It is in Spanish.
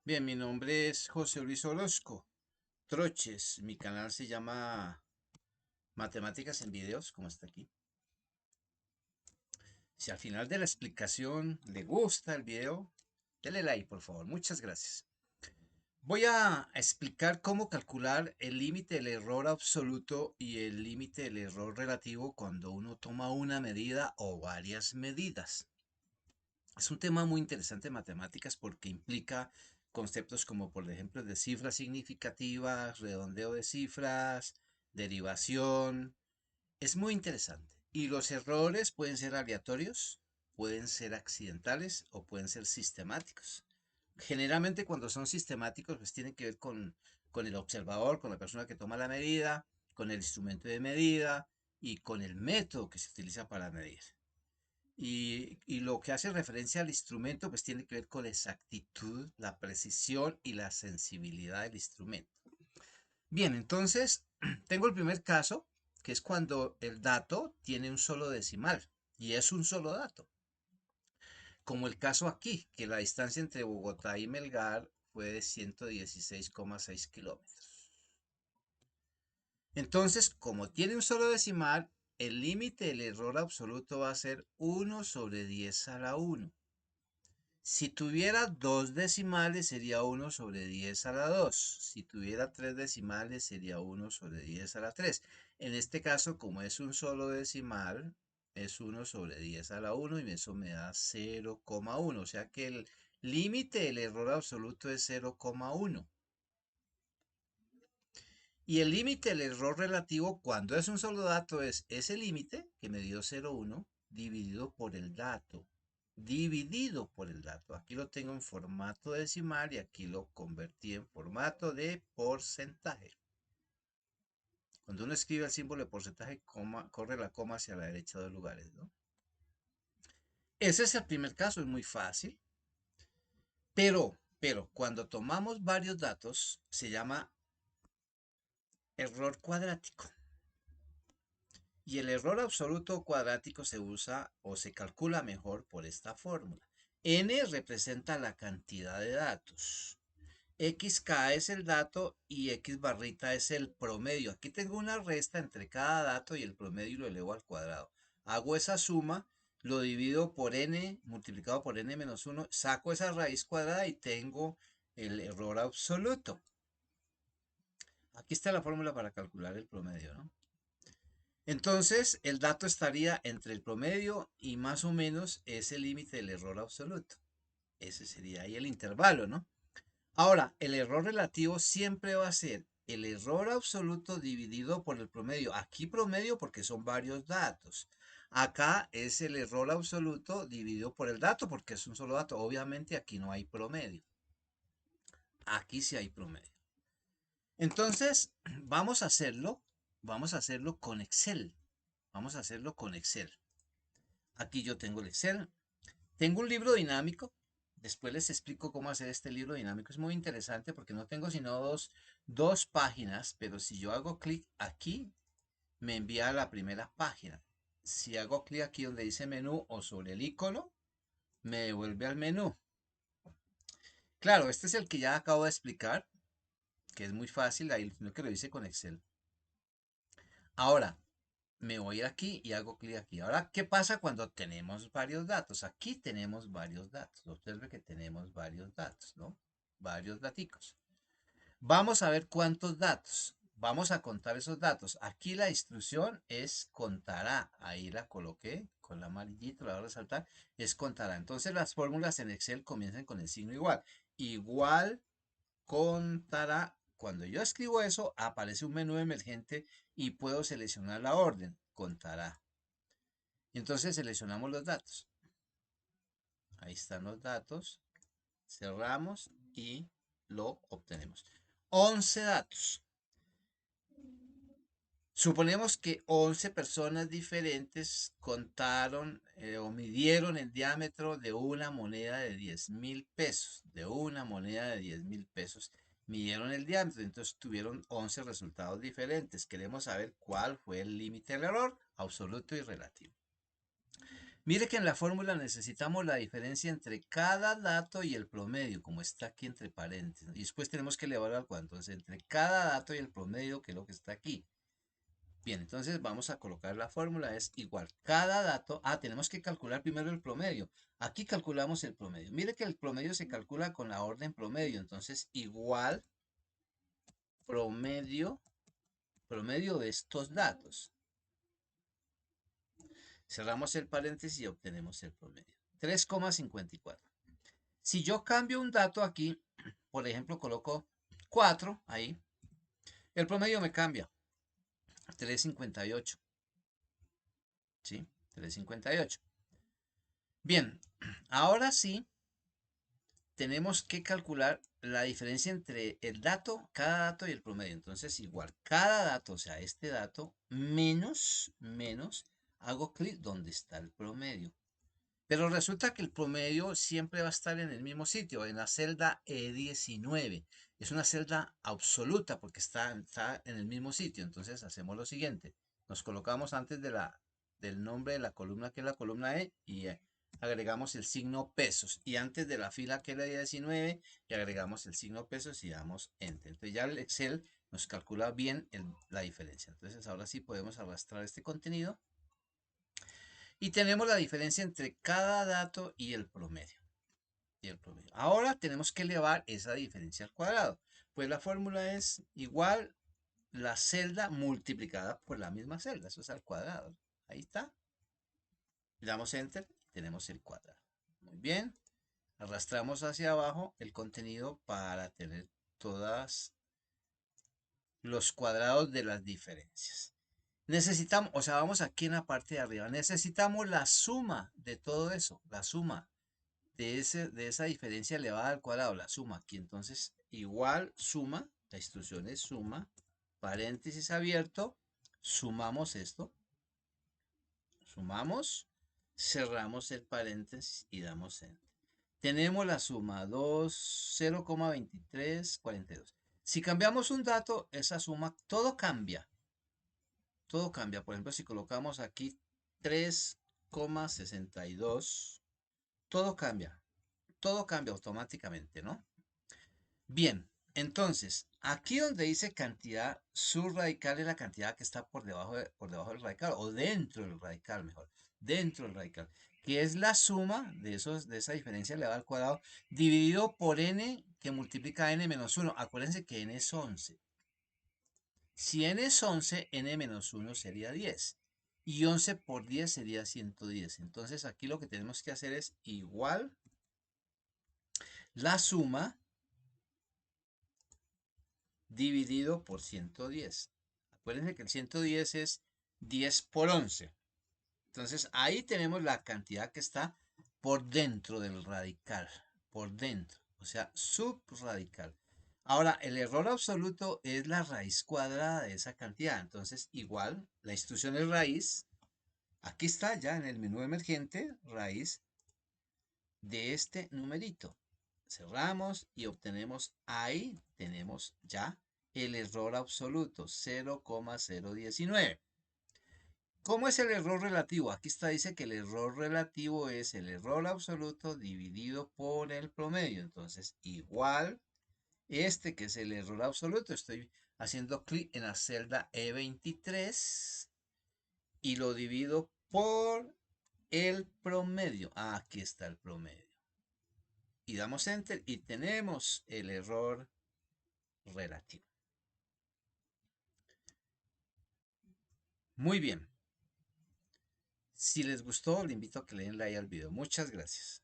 Bien, mi nombre es José Luis Orozco Troches. Mi canal se llama Matemáticas en Videos, como está aquí. Si al final de la explicación le gusta el video, dele like, por favor. Muchas gracias. Voy a explicar cómo calcular el límite del error absoluto y el límite del error relativo cuando uno toma una medida o varias medidas. Es un tema muy interesante en matemáticas porque implica conceptos como, por ejemplo, de cifras significativas, redondeo de cifras, derivación. Es muy interesante. Y los errores pueden ser aleatorios, pueden ser accidentales o pueden ser sistemáticos. Generalmente cuando son sistemáticos, pues tienen que ver con el observador, con la persona que toma la medida, con el instrumento de medida y con el método que se utiliza para medir. Y lo que hace referencia al instrumento, pues tiene que ver con la exactitud, la precisión y la sensibilidad del instrumento. Bien, entonces tengo el primer caso, que es cuando el dato tiene un solo decimal y es un solo dato. Como el caso aquí, que la distancia entre Bogotá y Melgar fue de 116,6 kilómetros. Entonces, como tiene un solo decimal, el límite del error absoluto va a ser 1 sobre 10 a la 1. Si tuviera dos decimales sería 1 sobre 10 a la 2. Si tuviera tres decimales sería 1 sobre 10 a la 3. En este caso, como es un solo decimal, es 1 sobre 10 a la 1 y eso me da 0,1. O sea que el límite del error absoluto es 0,1. Y el límite del error relativo cuando es un solo dato es ese límite que me dio 0,1 dividido por el dato. Dividido por el dato. Aquí lo tengo en formato decimal y aquí lo convertí en formato de porcentaje. Cuando uno escribe el símbolo de porcentaje, corre la coma hacia la derecha de los lugares, ¿no? Ese es el primer caso, es muy fácil. Pero cuando tomamos varios datos, se llama error cuadrático. Y el error absoluto cuadrático se usa o se calcula mejor por esta fórmula. N representa la cantidad de datos. XK es el dato y X barrita es el promedio. Aquí tengo una resta entre cada dato y el promedio lo elevo al cuadrado. Hago esa suma, lo divido por N multiplicado por N menos 1, saco esa raíz cuadrada y tengo el error absoluto. Aquí está la fórmula para calcular el promedio, ¿no? Entonces, el dato estaría entre el promedio y más o menos ese límite del error absoluto. Ese sería ahí el intervalo, ¿no? Ahora, el error relativo siempre va a ser el error absoluto dividido por el promedio. Aquí promedio porque son varios datos. Acá es el error absoluto dividido por el dato porque es un solo dato. Obviamente aquí no hay promedio. Aquí sí hay promedio. Entonces, vamos a hacerlo con Excel. Vamos a hacerlo con Excel. Aquí yo tengo el Excel. Tengo un libro dinámico. Después les explico cómo hacer este libro dinámico. Es muy interesante porque no tengo sino dos páginas, pero si yo hago clic aquí, me envía a la primera página. Si hago clic aquí donde dice menú o sobre el icono, me devuelve al menú. Claro, este es el que ya acabo de explicar, que es muy fácil, ahí no que lo hice con Excel. Ahora, me voy a ir aquí y hago clic aquí. Ahora, ¿qué pasa cuando tenemos varios datos? Aquí tenemos varios datos. Observe que tenemos varios datos, ¿no? Varios daticos. Vamos a ver cuántos datos. Vamos a contar esos datos. Aquí la instrucción es contará. Ahí la coloqué con la amarillito, la voy a resaltar. Es contará. Entonces las fórmulas en Excel comienzan con el signo igual. Igual contará. Cuando yo escribo eso, aparece un menú emergente y puedo seleccionar la orden. Contará. Entonces seleccionamos los datos. Ahí están los datos. Cerramos y lo obtenemos. 11 datos. Suponemos que 11 personas diferentes contaron o midieron el diámetro de una moneda de 10.000 pesos. De una moneda de 10.000 pesos. Midieron el diámetro, entonces tuvieron 11 resultados diferentes. Queremos saber cuál fue el límite del error, absoluto y relativo. Mire que en la fórmula necesitamos la diferencia entre cada dato y el promedio, como está aquí entre paréntesis. Y después tenemos que elevar al cuánto. Entonces, entre cada dato y el promedio, que es lo que está aquí. Bien, entonces vamos a colocar la fórmula. Es igual. Cada dato. Tenemos que calcular primero el promedio. Aquí calculamos el promedio. Mire que el promedio se calcula con la orden promedio. Entonces, igual promedio, promedio de estos datos. Cerramos el paréntesis y obtenemos el promedio. 3,54. Si yo cambio un dato aquí, por ejemplo, coloco 4 ahí, el promedio me cambia. 3,58. ¿Sí? 3,58. Bien, ahora sí tenemos que calcular la diferencia entre el dato, cada dato y el promedio. Entonces, igual, cada dato, o sea, este dato, menos, hago clic donde está el promedio. Pero resulta que el promedio siempre va a estar en el mismo sitio, en la celda E19. Es una celda absoluta porque está en el mismo sitio. Entonces hacemos lo siguiente. Nos colocamos antes del nombre de la columna, que es la columna E, y agregamos el signo pesos. Y antes de la fila, que es la E19, y agregamos el signo pesos y damos Enter. Entonces ya el Excel nos calcula bien la diferencia. Entonces ahora sí podemos arrastrar este contenido. Y tenemos la diferencia entre cada dato y el promedio. Ahora tenemos que elevar esa diferencia al cuadrado. Pues la fórmula es igual la celda multiplicada por la misma celda. Eso es al cuadrado. Ahí está. Le damos Enter y tenemos el cuadrado. Muy bien. Arrastramos hacia abajo el contenido para tener todos los cuadrados de las diferencias. Necesitamos, o sea, vamos aquí en la parte de arriba. Necesitamos la suma de todo eso. La suma de esa diferencia elevada al cuadrado, la suma aquí. Entonces, igual suma, la instrucción es suma, paréntesis abierto, sumamos esto, sumamos, cerramos el paréntesis y damos enter. Tenemos la suma 0,2342. Si cambiamos un dato, esa suma, todo cambia. Todo cambia. Por ejemplo, si colocamos aquí 3,62, todo cambia. Todo cambia automáticamente, ¿no? Bien, entonces, aquí donde dice cantidad, subradical es la cantidad que está por debajo del radical, o dentro del radical, mejor, dentro del radical, que es la suma de esa diferencia elevada al cuadrado, dividido por n, que multiplica n menos 1. Acuérdense que n es 11. Si n es 11, n menos 1 sería 10. Y 11 por 10 sería 110. Entonces, aquí lo que tenemos que hacer es igual la suma dividido por 110. Acuérdense que el 110 es 10 por 11. Entonces ahí tenemos la cantidad que está por dentro del radical. Por dentro. O sea, subradical. Ahora, el error absoluto es la raíz cuadrada de esa cantidad. Entonces, igual, la instrucción es raíz. Aquí está ya en el menú emergente, raíz de este numerito. Cerramos y obtenemos, ahí tenemos ya el error absoluto, 0,019. ¿Cómo es el error relativo? Aquí está, dice que el error relativo es el error absoluto dividido por el promedio. Entonces, igual este que es el error absoluto, estoy haciendo clic en la celda E23 y lo divido por el promedio. Aquí está el promedio. Y damos enter y tenemos el error relativo. Muy bien. Si les gustó, le invito a que le den like al video. Muchas gracias.